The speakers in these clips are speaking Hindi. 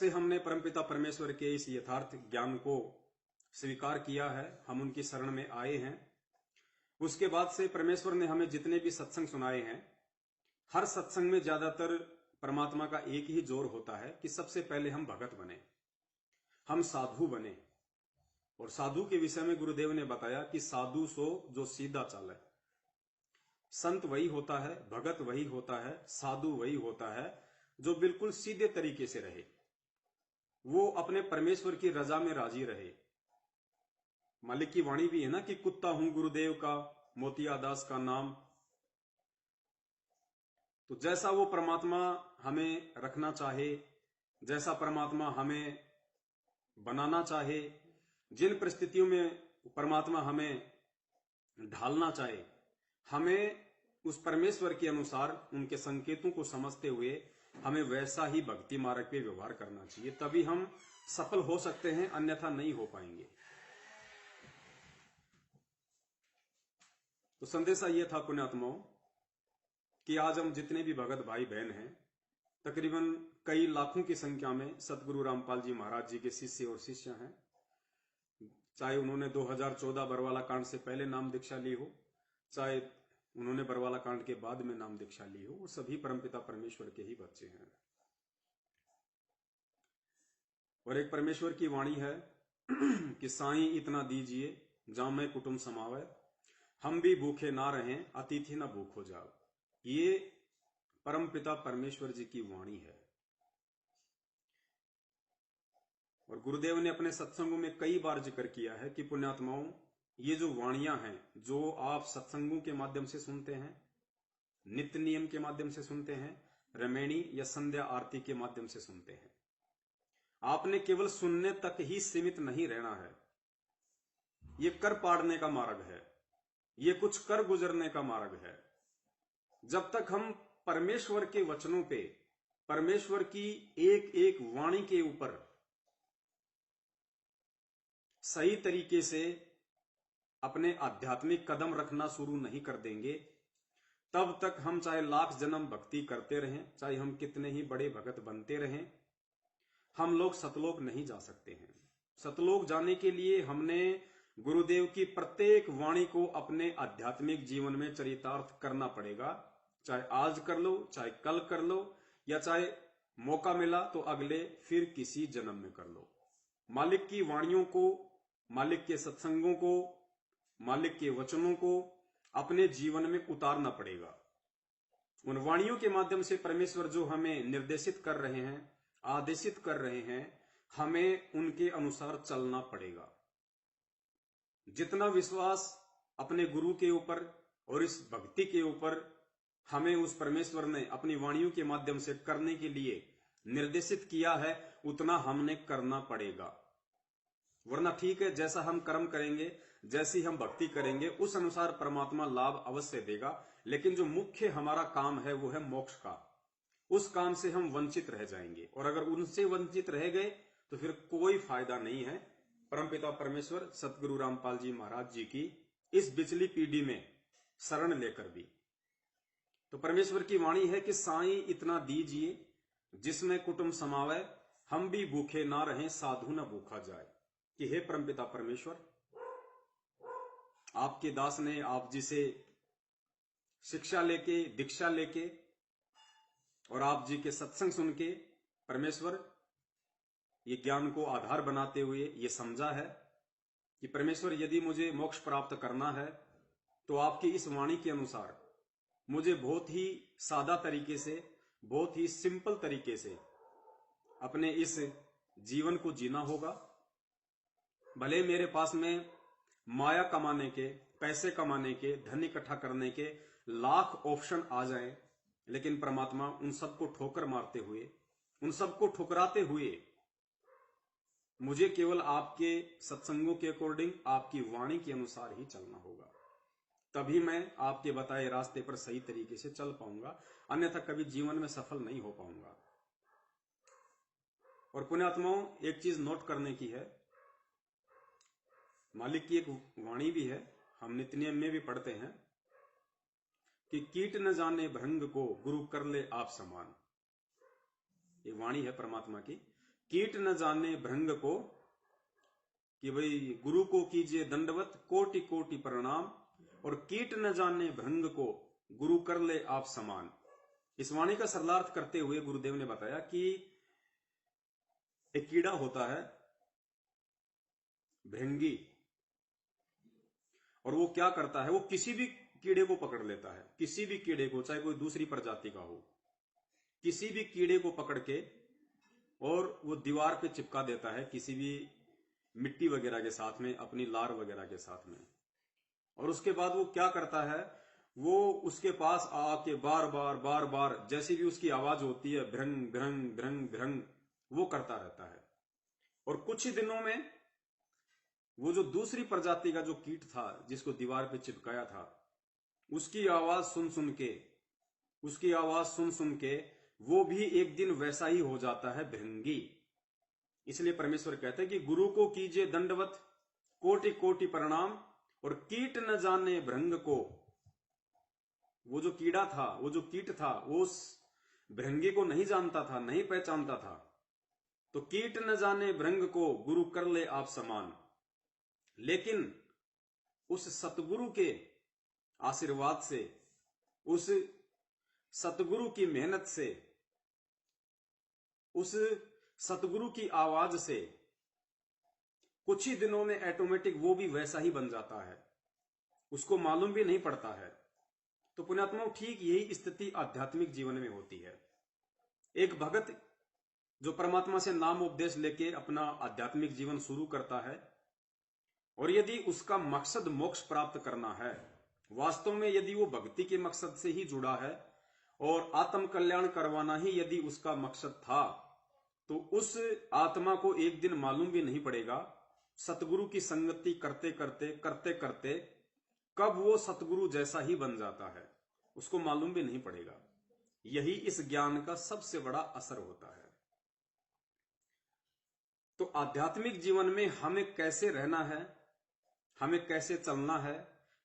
से हमने परमपिता परमेश्वर के इस यथार्थ ज्ञान को स्वीकार किया है, हम उनकी शरण में आए हैं। उसके बाद से परमेश्वर ने हमें जितने भी सत्संग सुनाए हैं, हर सत्संग में ज्यादातर परमात्मा का एक ही जोर होता है कि सबसे पहले हम भगत बने, हम साधु बने। और साधु के विषय में गुरुदेव ने बताया कि साधु सो जो सीधा चाले। संत वही होता है, भगत वही होता है, साधु वही होता है जो बिल्कुल सीधे तरीके से रहे, वो अपने परमेश्वर की रजा में राजी रहे। मालिक की वाणी भी है ना कि कुत्ता हूं गुरुदेव का, मोतिया दास का नाम। तो जैसा वो परमात्मा हमें रखना चाहे, जैसा परमात्मा हमें बनाना चाहे, जिन परिस्थितियों में परमात्मा हमें ढालना चाहे, हमें उस परमेश्वर के अनुसार उनके संकेतों को समझते हुए हमें वैसा ही भक्ति मार्ग पे व्यवहार करना चाहिए, तभी हम सफल हो सकते हैं, अन्यथा नहीं हो पाएंगे। तो संदेशा यह था पुण्यात्माओं कि आज हम जितने भी भगत भाई बहन हैं, तकरीबन कई लाखों की संख्या में सतगुरु रामपाल जी महाराज जी के शिष्य और शिष्य हैं। चाहे उन्होंने 2014 बरवाला कांड से पहले नाम दीक्षा ली हो, चाहे उन्होंने बरवाला कांड के बाद में नाम दीक्षा ली हो, वो सभी परमपिता परमेश्वर के ही बच्चे हैं। और एक परमेश्वर की वाणी है कि साईं इतना दीजिए जामे कुटुंब समावे, हम भी भूखे ना रहें अतिथि ना भूख हो जाओ। ये परमपिता परमेश्वर जी की वाणी है। और गुरुदेव ने अपने सत्संगों में कई बार जिक्र किया है कि पुण्यात्माओं, ये जो वाणियां हैं जो आप सत्संगों के माध्यम से सुनते हैं, नित्य नियम के माध्यम से सुनते हैं, रमैणी या संध्या आरती के माध्यम से सुनते हैं, आपने केवल सुनने तक ही सीमित नहीं रहना है। ये कर पाड़ने का मार्ग है, ये कुछ कर गुजरने का मार्ग है। जब तक हम परमेश्वर के वचनों पे, परमेश्वर की एक एक वाणी के ऊपर सही तरीके से अपने आध्यात्मिक कदम रखना शुरू नहीं कर देंगे, तब तक हम चाहे लाख जन्म भक्ति करते रहें, चाहे हम कितने ही बड़े भगत बनते रहें, हम लोग सतलोक नहीं जा सकते हैं। सतलोक जाने के लिए हमने गुरुदेव की प्रत्येक वाणी को अपने आध्यात्मिक जीवन में चरितार्थ करना पड़ेगा। चाहे आज कर लो, चाहे कल कर लो, या चाहे मौका मिला तो अगले फिर किसी जन्म में कर लो। मालिक की वाणियों को, मालिक के सत्संगों को, मालिक के वचनों को अपने जीवन में उतारना पड़ेगा। उन वाणियों के माध्यम से परमेश्वर जो हमें निर्देशित कर रहे हैं, आदेशित कर रहे हैं, हमें उनके अनुसार चलना पड़ेगा। जितना विश्वास अपने गुरु के ऊपर और इस भक्ति के ऊपर हमें उस परमेश्वर ने अपनी वाणियों के माध्यम से करने के लिए निर्देशित किया है, उतना हमने करना पड़ेगा। वरना ठीक है, जैसा हम कर्म करेंगे, जैसी हम भक्ति करेंगे, उस अनुसार परमात्मा लाभ अवश्य देगा, लेकिन जो मुख्य हमारा काम है वो है मोक्ष का। उस काम से हम वंचित रह जाएंगे, और अगर उनसे वंचित रह गए तो फिर कोई फायदा नहीं है। परमपिता परमेश्वर सतगुरु रामपाल जी महाराज जी की इस बिचली पीढ़ी में शरण लेकर भी, तो परमेश्वर की वाणी है कि साईं इतना दीजिए जिसमें कुटुंब समावे, हम भी भूखे ना रहें साधु ना भूखा जाए। कि हे परमपिता परमेश्वर, आपके दास ने आप जी से शिक्षा लेके, दीक्षा लेके और आप जी के सत्संग सुन के परमेश्वर ये ज्ञान को आधार बनाते हुए ये समझा है कि परमेश्वर यदि मुझे मोक्ष प्राप्त करना है तो आपकी इस वाणी के अनुसार मुझे बहुत ही सादा तरीके से, बहुत ही सिंपल तरीके से अपने इस जीवन को जीना होगा। भले मेरे पास में माया कमाने के, पैसे कमाने के, धन इकट्ठा करने के लाख ऑप्शन आ जाएं, लेकिन परमात्मा उन सबको ठोकर मारते हुए, उन सबको ठुकराते हुए मुझे केवल आपके सत्संगों के अकॉर्डिंग, आपकी वाणी के अनुसार ही चलना होगा। तभी मैं आपके बताए रास्ते पर सही तरीके से चल पाऊंगा, अन्यथा कभी जीवन में सफल नहीं हो पाऊंगा। और पुण्यात्माओं, एक चीज नोट करने की है, मालिक की एक वाणी भी है, हम नित्य नियम में भी पढ़ते हैं कि कीट न जाने भृंग को गुरु कर ले आप समान। ये वाणी है परमात्मा की कीट न जाने भृंग को, कि भाई गुरु को कीजिए दंडवत कोटि कोटि प्रणाम, और कीट न जाने भृंग को गुरु कर ले आप समान। इस वाणी का सरलार्थ करते हुए गुरुदेव ने बताया कि एक कीड़ा होता है भृंगी, और वो क्या करता है, वो किसी भी कीड़े को पकड़ लेता है, किसी भी कीड़े को, चाहे कोई दूसरी प्रजाति का हो, किसी भी कीड़े को पकड़ के और वो दीवार पे चिपका देता है, किसी भी मिट्टी वगैरह के साथ में, अपनी लार वगैरह के साथ में। और उसके बाद वो क्या करता है, वो उसके पास आके बार बार जैसी भी उसकी आवाज होती है, भ्रंग भ्रंग भ्रंग भ्रंग, वो करता रहता है। और कुछ ही दिनों में वो जो दूसरी प्रजाति का जो कीट था जिसको दीवार पे चिपकाया था, उसकी आवाज सुन सुन के वो भी एक दिन वैसा ही हो जाता है, भृंगी। इसलिए परमेश्वर कहते हैं कि गुरु को कीजिए दंडवत कोटि कोटि प्रणाम, और कीट न जाने भृंग को, वो जो कीड़ा था, वो जो कीट था, वो उस भृंगी को नहीं जानता था, नहीं पहचानता था। तो कीट न जाने भृंग को गुरु कर ले आप समान। लेकिन उस सतगुरु के आशीर्वाद से, उस सतगुरु की मेहनत से, उस सतगुरु की आवाज से कुछ ही दिनों में ऑटोमेटिक वो भी वैसा ही बन जाता है, उसको मालूम भी नहीं पड़ता है। तो पुण्यात्माओं, ठीक यही स्थिति आध्यात्मिक जीवन में होती है। एक भगत जो परमात्मा से नाम उपदेश लेके अपना आध्यात्मिक जीवन शुरू करता है, और यदि उसका मकसद मोक्ष प्राप्त करना है, वास्तव में यदि वो भक्ति के मकसद से ही जुड़ा है और आत्म कल्याण करवाना ही यदि उसका मकसद था, तो उस आत्मा को एक दिन मालूम भी नहीं पड़ेगा, सतगुरु की संगति करते करते कब वो सतगुरु जैसा ही बन जाता है, उसको मालूम भी नहीं पड़ेगा। यही इस ज्ञान का सबसे बड़ा असर होता है। तो आध्यात्मिक जीवन में हमें कैसे रहना है, हमें कैसे चलना है,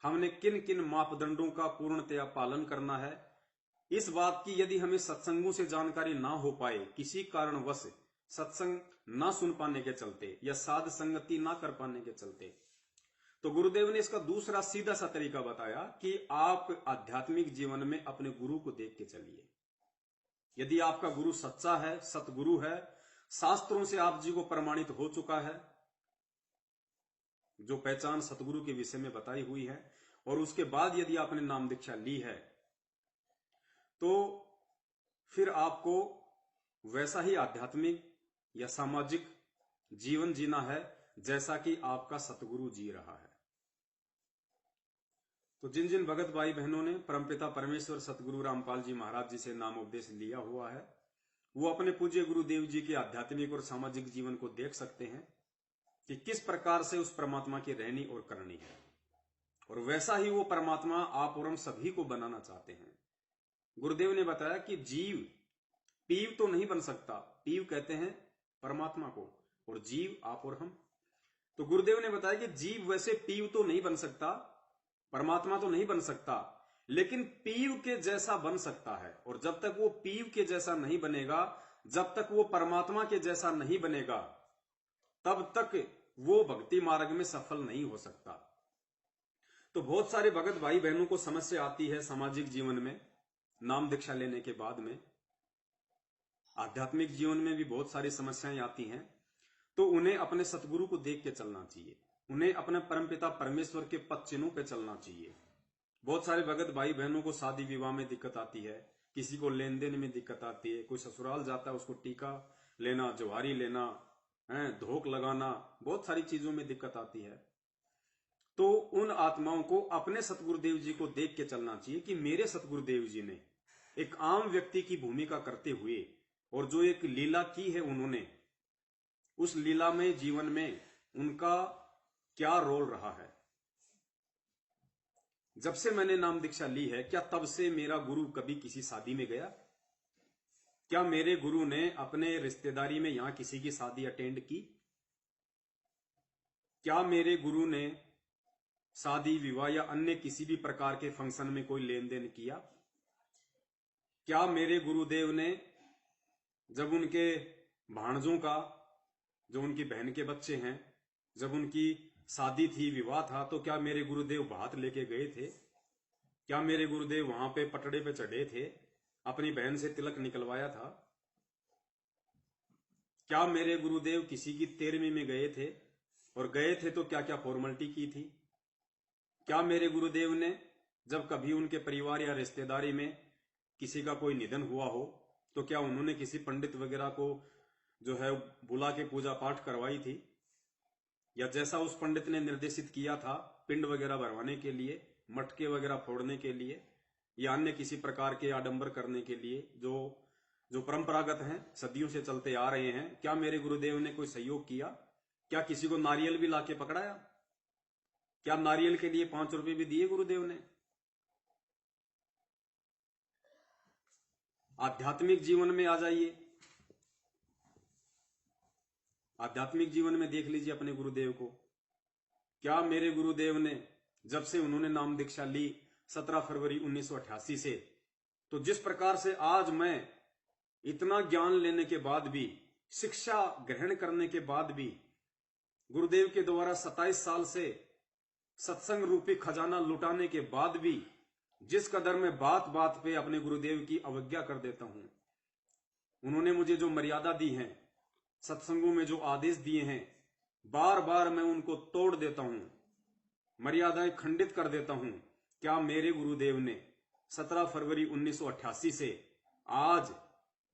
हमने किन किन मापदंडों का पूर्णतया पालन करना है, इस बात की यदि हमें सत्संगों से जानकारी ना हो पाए, किसी कारणवश सत्संग ना सुन पाने के चलते या साध संगति ना कर पाने के चलते, तो गुरुदेव ने इसका दूसरा सीधा सा तरीका बताया कि आप आध्यात्मिक जीवन में अपने गुरु को देख के चलिए। यदि आपका गुरु सच्चा है, सतगुरु है, शास्त्रों से आप जी को प्रमाणित हो चुका है, जो पहचान सतगुरु के विषय में बताई हुई है, और उसके बाद यदि आपने नाम दीक्षा ली है, तो फिर आपको वैसा ही आध्यात्मिक या सामाजिक जीवन जीना है जैसा कि आपका सतगुरु जी रहा है। तो जिन जिन भगत भाई बहनों ने परमपिता परमेश्वर सतगुरु रामपाल जी महाराज जी से नाम उपदेश लिया हुआ है, वो अपने पूज्य गुरुदेव जी के आध्यात्मिक और सामाजिक जीवन को देख सकते हैं कि किस प्रकार से उस परमात्मा की रहनी और करनी है, और वैसा ही वो परमात्मा आप और हम सभी को बनाना चाहते हैं। गुरुदेव ने बताया कि जीव पीव तो नहीं बन सकता, पीव कहते हैं परमात्मा को, और जीव आप और हम। तो गुरुदेव ने बताया कि जीव वैसे पीव तो नहीं बन सकता, परमात्मा तो नहीं बन सकता, लेकिन पीव के जैसा बन सकता है। और जब तक वो पीव के जैसा नहीं बनेगा, जब तक वो परमात्मा के जैसा नहीं बनेगा, तब तक वो भक्ति मार्ग में सफल नहीं हो सकता। तो बहुत सारे भगत भाई बहनों को समस्या आती है सामाजिक जीवन में, नाम दीक्षा लेने के बाद में, आध्यात्मिक जीवन में भी बहुत सारी समस्याएं आती हैं। तो उन्हें अपने सतगुरु को देख के चलना चाहिए, उन्हें अपने परमपिता परमेश्वर के पद चिन्हों पे चलना चाहिए। बहुत सारे भगत भाई बहनों को शादी विवाह में दिक्कत आती है, किसी को लेन देन में दिक्कत आती है, कोई ससुराल जाता है उसको टीका लेना, जवारी लेना, धोख लगाना, बहुत सारी चीजों में दिक्कत आती है। तो उन आत्माओं को अपने सतगुरुदेव जी को देख के चलना चाहिए कि मेरे सतगुरुदेव जी ने एक आम व्यक्ति की भूमिका करते हुए और जो एक लीला की है उन्होंने, उस लीला में जीवन में उनका क्या रोल रहा है। जब से मैंने नाम दीक्षा ली है, क्या तब से मेरा गुरु कभी किसी शादी में गया? क्या मेरे गुरु ने अपने रिश्तेदारी में यहां किसी की शादी अटेंड की? क्या मेरे गुरु ने शादी विवाह या अन्य किसी भी प्रकार के फंक्शन में कोई लेन देन किया? क्या मेरे गुरुदेव ने जब उनके भाणजों का, जो उनकी बहन के बच्चे हैं, जब उनकी शादी थी, विवाह था, तो क्या मेरे गुरुदेव भात लेके गए थे? क्या मेरे गुरुदेव वहां पे पटड़े पे चढ़े थे, अपनी बहन से तिलक निकलवाया था? क्या मेरे गुरुदेव किसी की 13वीं में गए थे, और गए थे तो क्या क्या फॉर्मेलिटी की थी? क्या मेरे गुरुदेव ने जब कभी उनके परिवार या रिश्तेदारी में किसी का कोई निधन हुआ हो, तो क्या उन्होंने किसी पंडित वगैरह को जो है बुला के पूजा पाठ करवाई थी? या जैसा उस पंडित ने निर्देशित किया था पिंड वगैरह भरवाने के लिए, मटके वगैरह फोड़ने के लिए, या अन्य किसी प्रकार के आडंबर करने के लिए, जो जो परंपरागत हैं, सदियों से चलते आ रहे हैं, क्या मेरे गुरुदेव ने कोई सहयोग किया? क्या किसी को नारियल भी लाके पकड़ाया? क्या नारियल के लिए 5 रुपए भी दिए गुरुदेव ने? आध्यात्मिक जीवन में आ जाइए, आध्यात्मिक जीवन में देख लीजिए अपने गुरुदेव को। क्या मेरे गुरुदेव ने, जब से उन्होंने नाम दीक्षा ली 17 फरवरी 1988 से, तो जिस प्रकार से आज मैं इतना ज्ञान लेने के बाद भी, शिक्षा ग्रहण करने के बाद भी, गुरुदेव के द्वारा 27 साल से सत्संग रूपी खजाना लुटाने के बाद भी, जिस कदर मैं बात बात पे अपने गुरुदेव की अवज्ञा कर देता हूं, उन्होंने मुझे जो मर्यादा दी है, सत्संगों में जो आदेश दिए हैं, बार बार मैं उनको तोड़ देता हूं, मर्यादाएं खंडित कर देता हूं। क्या मेरे गुरुदेव ने 17 फरवरी 1988 से आज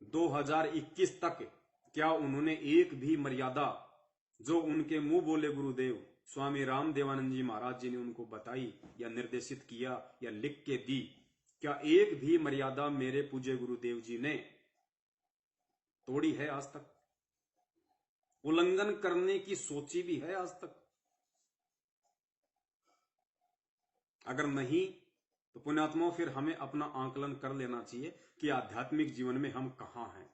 2021 तक, क्या उन्होंने एक भी मर्यादा जो उनके मुंह बोले गुरुदेव स्वामी राम देवानंद जी महाराज जी ने उनको बताई या निर्देशित किया या लिख के दी, क्या एक भी मर्यादा मेरे पूज्य गुरुदेव जी ने तोड़ी है आज तक? उल्लंघन करने की सोची भी है आज तक? अगर नहीं, तो पुण्यात्माओं फिर हमें अपना आंकलन कर लेना चाहिए कि आध्यात्मिक जीवन में हम कहां हैं।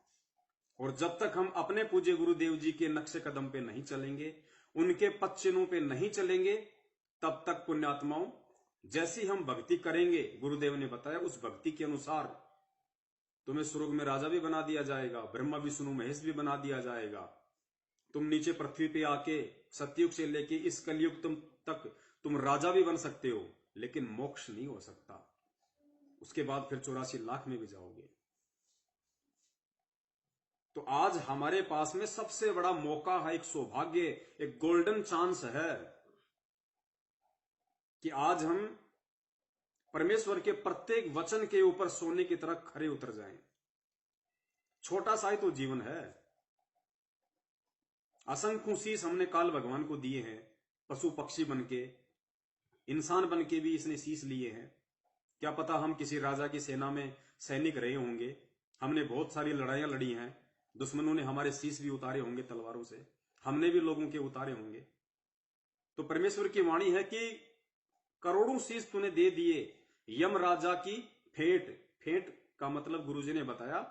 और जब तक हम अपने पूज्य गुरुदेव जी के नक्शे कदम पे नहीं चलेंगे, उनके पद चिन्हों पे नहीं चलेंगे, तब तक पुण्यात्माओं जैसी हम भक्ति करेंगे, गुरुदेव ने बताया उस भक्ति के अनुसार तुम्हें स्वर्ग में राजा भी बना दिया जाएगा, ब्रह्मा विष्णु महेश भी बना दिया जाएगा। तुम नीचे पृथ्वी पे आके सतयुग से लेके इस कलयुग तक तुम राजा भी बन सकते हो, लेकिन मोक्ष नहीं हो सकता। उसके बाद फिर 84 लाख में भी जाओगे। तो आज हमारे पास में सबसे बड़ा मौका है, एक सौभाग्य, एक गोल्डन चांस है कि आज हम परमेश्वर के प्रत्येक वचन के ऊपर सोने की तरह खरे उतर जाएं। छोटा सा ही तो जीवन है। असंख्य शीश हमने काल भगवान को दिए हैं, पशु पक्षी बनके, इंसान बनके भी इसने शीश लिए हैं। क्या पता हम किसी राजा की सेना में सैनिक रहे होंगे, हमने बहुत सारी लड़ाइयां लड़ी हैं, दुश्मनों ने हमारे शीश भी उतारे होंगे तलवारों से, हमने भी लोगों के उतारे होंगे। तो परमेश्वर की वाणी है कि करोड़ों शीश तूने दे दिए, यम राजा की फेंट। फेंट का मतलब गुरुजी ने बताया,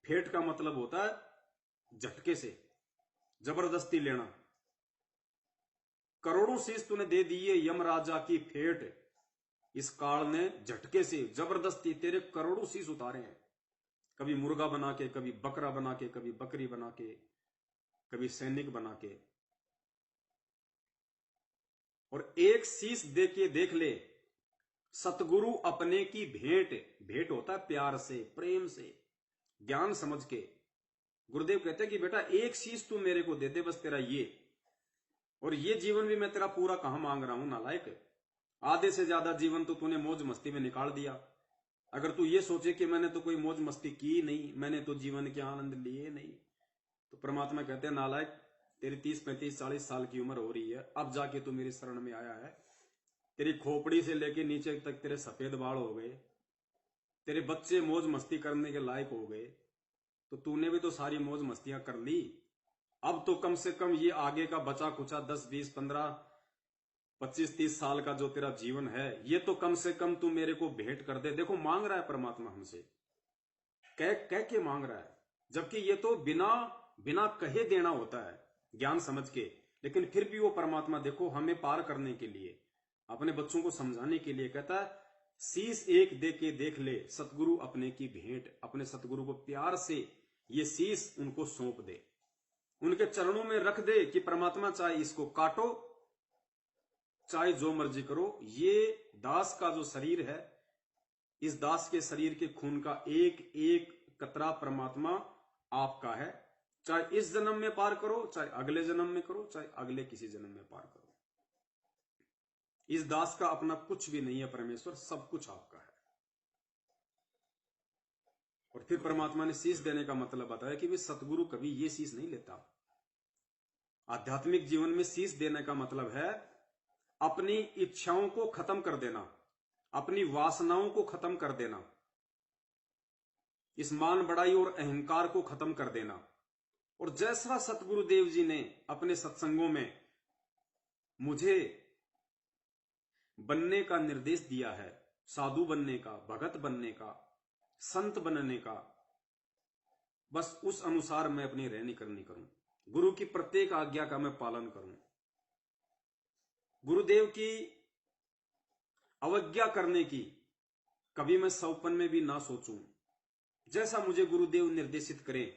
फेंट का मतलब होता है झटके से, जबरदस्ती लेना। करोड़ों शीश तूने दे दिए यम राजा की फेंट, इस काल ने झटके से जबरदस्ती तेरे करोड़ों शीश उतारे हैं। कभी मुर्गा बना के, कभी बकरा बना के, कभी बकरी बना के, कभी सैनिक बना के। और एक शीश दे के देख ले, सतगुरु अपने की भेंट। भेंट होता है प्यार से, प्रेम से, ज्ञान समझ के। गुरुदेव कहते हैं कि बेटा एक शीश तू मेरे को दे दे, बस तेरा ये, और ये जीवन भी मैं तेरा पूरा कहां मांग रहा हूं नालायक। आधे से ज्यादा जीवन तो तूने मौज मस्ती में निकाल दिया। अगर तू ये सोचे कि मैंने तो कोई मौज मस्ती की नहीं, मैंने तो जीवन के आनंद लिए नहीं, तो परमात्मा कहते हैं नालायक, तेरी 30, 35, 40 साल की उम्र हो रही है, अब जाके तू मेरी शरण में आया है। तेरी खोपड़ी से लेके नीचे तक तेरे सफेद बाल हो गए, तेरे बच्चे मौज मस्ती करने के लायक हो गए, तो तूने भी तो सारी मौज मस्तियां कर ली। अब तो कम से कम ये आगे का बचा कुचा 10, 20, 15, 25, 30 साल का जो तेरा जीवन है, ये तो कम से कम तू मेरे को भेंट कर दे। देखो मांग रहा है परमात्मा हमसे, कह के मांग रहा है, जबकि ये तो बिना बिना कहे देना होता है, ज्ञान समझ के। लेकिन फिर भी वो परमात्मा देखो हमें पार करने के लिए, अपने बच्चों को समझाने के लिए कहता है, शीश एक दे के देख ले, सतगुरु अपने की भेंट। अपने सतगुरु को प्यार से ये शीश उनको सौंप दे। उनके चरणों में रख दे कि परमात्मा चाहे इसको काटो, चाहे जो मर्जी करो, ये दास का जो शरीर है, इस दास के शरीर के खून का एक एक कतरा परमात्मा आपका है। चाहे इस जन्म में पार करो, चाहे अगले जन्म में करो, चाहे अगले किसी जन्म में पार करो। इस दास का अपना कुछ भी नहीं है परमेश्वर, सब कुछ आपका है। और फिर परमात्मा ने शीश देने का मतलब बताया कि वे सतगुरु कभी ये शीश नहीं लेता। आध्यात्मिक जीवन में शीश देने का मतलब है अपनी इच्छाओं को खत्म कर देना, अपनी वासनाओं को खत्म कर देना, इस मान बढ़ाई और अहंकार को खत्म कर देना। और जैसा सतगुरुदेव जी ने अपने सत्संगों में मुझे बनने का निर्देश दिया है, साधु बनने का, भगत बनने का, संत बनने का, बस उस अनुसार मैं अपनी रहनी करनी करूं, गुरु की प्रत्येक आज्ञा का मैं पालन करूं, गुरुदेव की अवज्ञा करने की कभी मैं सौपन में भी ना सोचूं। जैसा मुझे गुरुदेव निर्देशित करें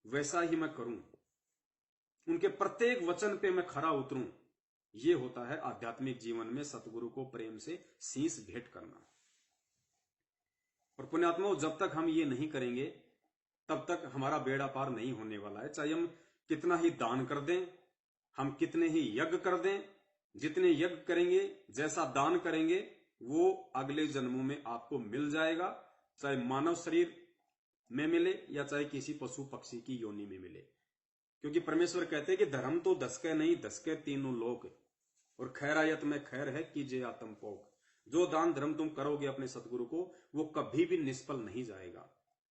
वैसा ही मैं करूं, उनके प्रत्येक वचन पे मैं खरा उतरूं। यह होता है आध्यात्मिक जीवन में सतगुरु को प्रेम से शीश भेंट करना। और पुण्यात्माओं, जब तक हम ये नहीं करेंगे तब तक हमारा बेड़ा पार नहीं होने वाला है। चाहे हम कितना ही दान कर दें, हम कितने ही यज्ञ कर दें, जितने यज्ञ करेंगे, जैसा दान करेंगे, वो अगले जन्मों में आपको मिल जाएगा, चाहे मानव शरीर में मिले या चाहे किसी पशु पक्षी की योनि में मिले। क्योंकि परमेश्वर कहते हैं कि धर्म तो दसके नहीं, दसके तीनों लोक, और खैरायत में खैर है कीजिए आत्म पोक। जो दान धर्म तुम करोगे अपने सतगुरु को, वो कभी भी निष्फल नहीं जाएगा।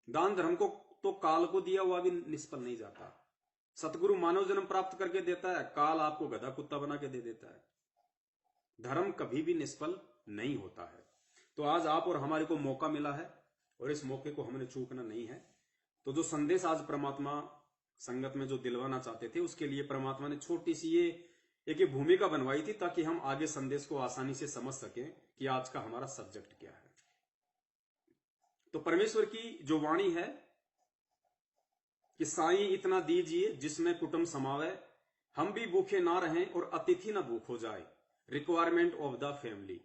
दान धर्म को तो काल को दिया हुआ भी निष्फल नहीं जाता। सतगुरु मानव जन्म प्राप्त करके देता है, काल आपको गधा कुत्ता बना के दे देता है। धर्म कभी भी निष्फल नहीं होता है। तो आज आप और हमारे को मौका मिला है और इस मौके को हमने चूकना नहीं है। तो जो संदेश आज परमात्मा संगत में जो दिलवाना चाहते थे, उसके लिए परमात्मा ने छोटी सी ये एक भूमिका बनवाई थी, ताकि हम आगे संदेश को आसानी से समझ सकें कि आज का हमारा सब्जेक्ट क्या है। तो परमेश्वर की जो वाणी है कि साईं इतना दीजिए जिसमें कुटुंब समावे, हम भी भूखे ना रहें और अतिथि ना भूख हो जाए। रिक्वायरमेंट ऑफ द फैमिली,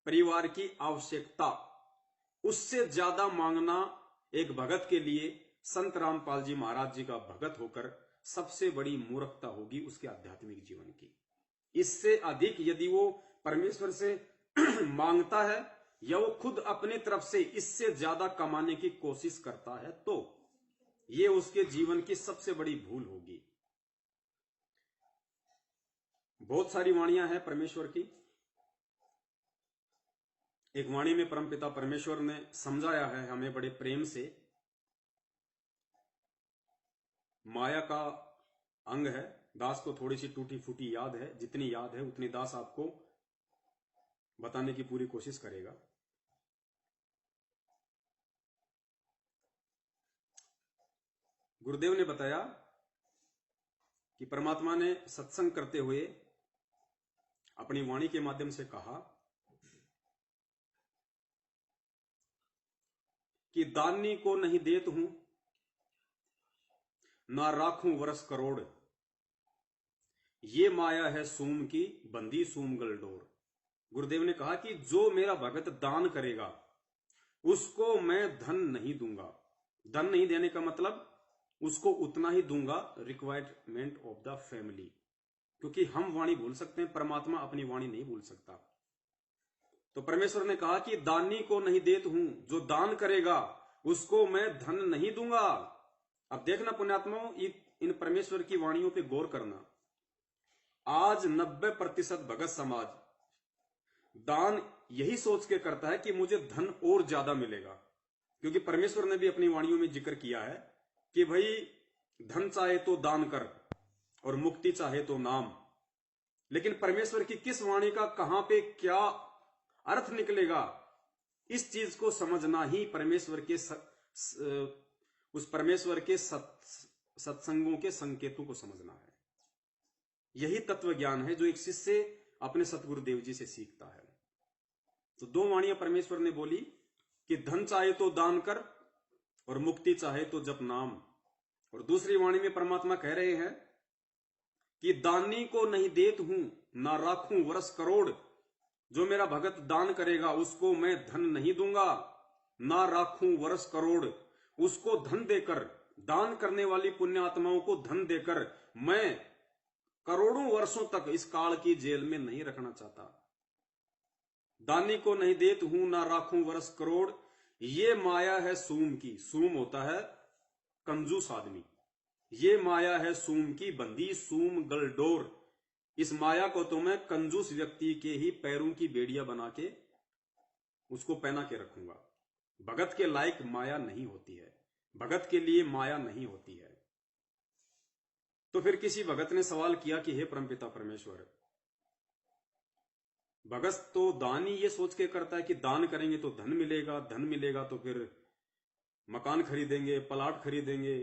परिवार की आवश्यकता, उससे ज्यादा मांगना एक भगत के लिए संत रामपाल जी महाराज जी का भगत होकर सबसे बड़ी मूर्खता होगी उसके आध्यात्मिक जीवन की। इससे अधिक यदि वो परमेश्वर से मांगता है या वो खुद अपनी तरफ से इससे ज्यादा कमाने की कोशिश करता है, तो ये उसके जीवन की सबसे बड़ी भूल होगी। बहुत सारी वाणियां हैं परमेश्वर की। एक वाणी में परमपिता परमेश्वर ने समझाया है हमें बड़े प्रेम से। माया का अंग है, दास को थोड़ी सी टूटी फूटी याद है, जितनी याद है उतनी दास आपको बताने की पूरी कोशिश करेगा। गुरुदेव ने बताया कि परमात्मा ने सत्संग करते हुए अपनी वाणी के माध्यम से कहा कि दानी को नहीं देत हूं, ना राखूं वर्ष करोड़, ये माया है सूम की बंदी सूम गलडोर। गुरुदेव ने कहा कि जो मेरा भगत दान करेगा उसको मैं धन नहीं दूंगा। धन नहीं देने का मतलब उसको उतना ही दूंगा, रिक्वायरमेंट ऑफ द फैमिली। क्योंकि हम वाणी भूल सकते हैं, परमात्मा अपनी वाणी नहीं भूल सकता। तो परमेश्वर ने कहा कि दानी को नहीं देत हूं, जो दान करेगा उसको मैं धन नहीं दूंगा। अब देखना पुण्यात्माओं, इन परमेश्वर की वाणियों पे गौर करना। आज 90% भगत समाज दान यही सोच के करता है कि मुझे धन और ज्यादा मिलेगा। क्योंकि परमेश्वर ने भी अपनी वाणियों में जिक्र किया है कि भाई धन चाहे तो दान कर और मुक्ति चाहे तो नाम। लेकिन परमेश्वर की किस वाणी का कहां पे क्या अर्थ निकलेगा, इस चीज को समझना ही परमेश्वर के उस परमेश्वर के सत्संगों के संकेतों को समझना है। यही तत्व ज्ञान है जो एक शिष्य अपने सतगुरुदेव जी से सीखता है। तो दो वाणियां परमेश्वर ने बोली कि धन चाहे तो दान कर और मुक्ति चाहे तो जप नाम। और दूसरी वाणी में परमात्मा कह रहे हैं कि दानी को नहीं देत हूं ना राखूं वर्ष करोड़। जो मेरा भगत दान करेगा उसको मैं धन नहीं दूंगा, ना राखूं वर्ष करोड़। उसको धन देकर, दान करने वाली पुण्य आत्माओं को धन देकर मैं करोड़ों वर्षों तक इस काल की जेल में नहीं रखना चाहता। दानी को नहीं देत हूं ना राखूं वर्ष करोड़। ये माया है सूम की, सूम होता है कंजूस आदमी। ये माया है सूम की बंदी, सूम गलडोर। इस माया को तो मैं कंजूस व्यक्ति के ही पैरों की बेड़ियां बना के उसको पहना के रखूंगा। भगत के लायक माया नहीं होती है, भगत के लिए माया नहीं होती है। तो फिर किसी भगत ने सवाल किया कि हे परमपिता परमेश्वर, भगत तो दान ही ये सोच के करता है कि दान करेंगे तो धन मिलेगा, धन मिलेगा तो फिर मकान खरीदेंगे, प्लाट खरीदेंगे,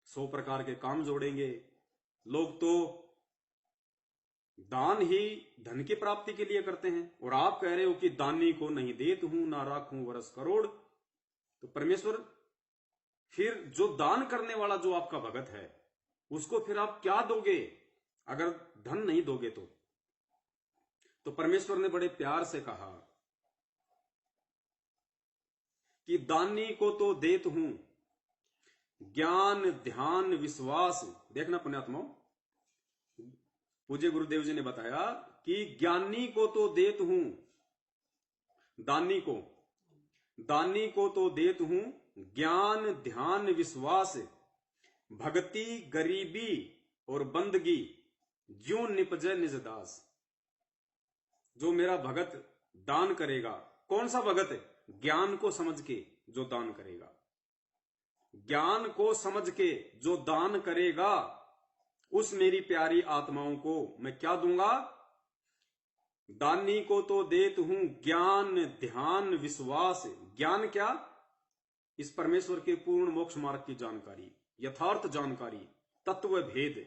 100 प्रकार के काम जोड़ेंगे। लोग तो दान ही धन की प्राप्ति के लिए करते हैं, और आप कह रहे हो कि दानी को नहीं देत हूं ना राखूं वर्ष करोड़। तो परमेश्वर, फिर जो दान करने वाला जो आपका भगत है उसको फिर आप क्या दोगे अगर धन नहीं दोगे तो परमेश्वर ने बड़े प्यार से कहा कि दानी को तो देत हूं ज्ञान ध्यान विश्वास। देखना पुण्यात्माओं, पूज्य गुरुदेव जी ने बताया कि ज्ञानी को तो देत हूं, दानी को तो देत हूं ज्ञान ध्यान विश्वास, भक्ति गरीबी और बंदगी, ज्यों निपजे निज दास। जो मेरा भगत दान करेगा, कौन सा भगत? ज्ञान को समझ के जो दान करेगा, ज्ञान को समझ के जो दान करेगा, उस मेरी प्यारी आत्माओं को मैं क्या दूंगा? दानी को तो देत हूं ज्ञान ध्यान विश्वास। ज्ञान क्या? इस परमेश्वर के पूर्ण मोक्ष मार्ग की जानकारी, यथार्थ जानकारी, तत्व भेद।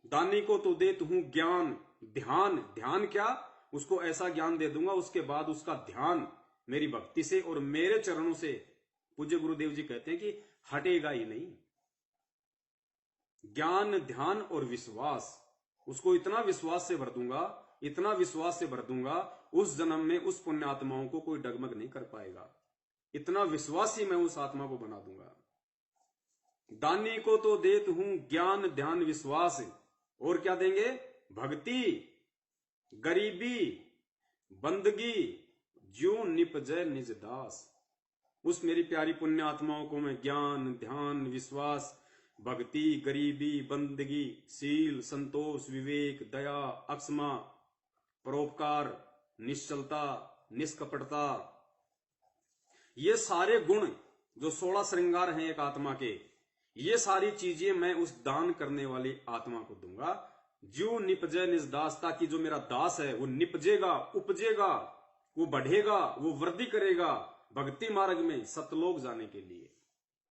दानी को तो देत हूं ज्ञान। ध्यान, ध्यान क्या? उसको ऐसा ज्ञान दे दूंगा उसके बाद उसका ध्यान मेरी भक्ति से और मेरे चरणों से, पूज्य गुरुदेव जी कहते हैं कि हटेगा ही नहीं। ज्ञान ध्यान और विश्वास, उसको इतना विश्वास से भर दूंगा, इतना विश्वास से भर दूंगा, उस जन्म में उस पुण्य आत्माओं को कोई डगमग नहीं कर पाएगा। इतना विश्वासी मैं उस आत्मा को बना दूंगा। दानी को तो देत हूं ज्ञान ध्यान विश्वास, और क्या देंगे? भक्ति गरीबी बंदगी, ज्यों निपजे निज दास। उस मेरी प्यारी पुण्य आत्माओं को मैं ज्ञान ध्यान विश्वास भक्ति गरीबी बंदगी शील संतोष विवेक दया अक्षमा परोपकार निश्चलता निष्कपटता, ये सारे गुण जो 16 श्रृंगार हैं एक आत्मा के, ये सारी चीजें मैं उस दान करने वाली आत्मा को दूंगा। ज्यों निपजे निज दास, ताकि जो मेरा दास है वो निपजेगा, उपजेगा, वो बढ़ेगा, वो वृद्धि करेगा भक्ति मार्ग में सतलोक जाने के लिए।